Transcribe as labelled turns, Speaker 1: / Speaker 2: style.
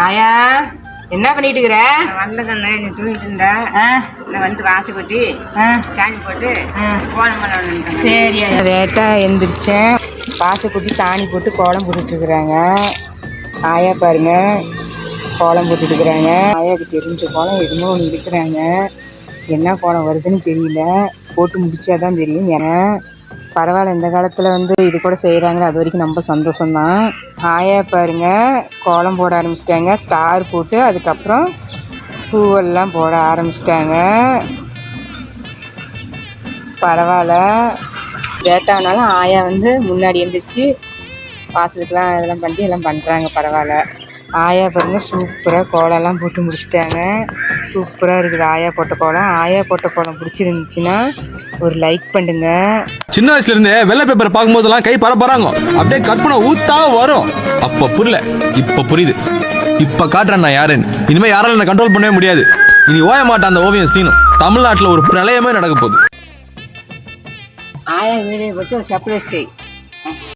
Speaker 1: ஆயா என்ன பண்ணிட்டு இருக்கிற?
Speaker 2: வந்தங்கண்ணே நீ தூங்கிட்டு இருந்த. வந்து வாசி கொட்டி சாணி போட்டு கோலம் பண்ண.
Speaker 1: சரி, லேட்டாக எழுந்திரிச்சேன். வாசை கொட்டி சாணி போட்டு கோலம் போட்டுட்ருக்குறாங்க. ஆயா பாருங்க கோலம் போட்டுட்டுருக்குறாங்க. ஆயாவுக்கு தெரிஞ்ச கோலம் எதுவுமே ஒன்று இருக்கிறாங்க. என்ன கோலம் வருதுன்னு தெரியல, போட்டு முடிச்சாதான் தெரியும். ஏன்னா பரவாயில்ல, இந்த காலத்தில் வந்து இது கூட செய்கிறாங்களே, அது வரைக்கும் ரொம்ப சந்தோஷம்தான். ஆயா பாருங்க கோலம் போட ஆரம்பிச்சிட்டாங்க. ஸ்டார் போட்டு அதுக்கப்புறம் பூவெல்லாம் போட ஆரம்பிச்சிட்டாங்க. பரவாயில்ல, லேட்டாகனாலும் ஆயா வந்து முன்னாடி எழுந்திரிச்சு வாசலுக்கெலாம் இதெல்லாம் பண்ணி எல்லாம் பண்ணுறாங்க. பரவாயில்ல. ஆயா பாருங்க சூப்பராக கோலம்லாம் போட்டு முடிச்சிட்டாங்க. சூப்பராக இருக்குது ஆயா போட்ட கோலம். ஆயா போட்ட கோலம் பிடிச்சிருந்துச்சின்னா ஒரு லைக் பண்ணுங்க.
Speaker 3: சின்ன வயசுல இருந்தே வெள்ளை பேப்பரை பார்க்கும்போதெல்லாம் கை பரப்பறாங்க, அப்படியே கற்பனை ஊத்தா வரும். அப்ப புரியல, இப்ப புரியுது. இப்ப காட்டுறேன் நான் யாருன்னு. இனிமே யாராலும் என்ன கண்ட்ரோல் பண்ணவே முடியாது. இனி ஓய மாட்டேன் அந்த ஓவியம் சீனும். தமிழ்நாட்டுல ஒரு பிரளயமே நடக்க போகுது.
Speaker 2: ஆயா வீடியோ வச்சு ஒரு சர்ப்ரைஸ் செய்.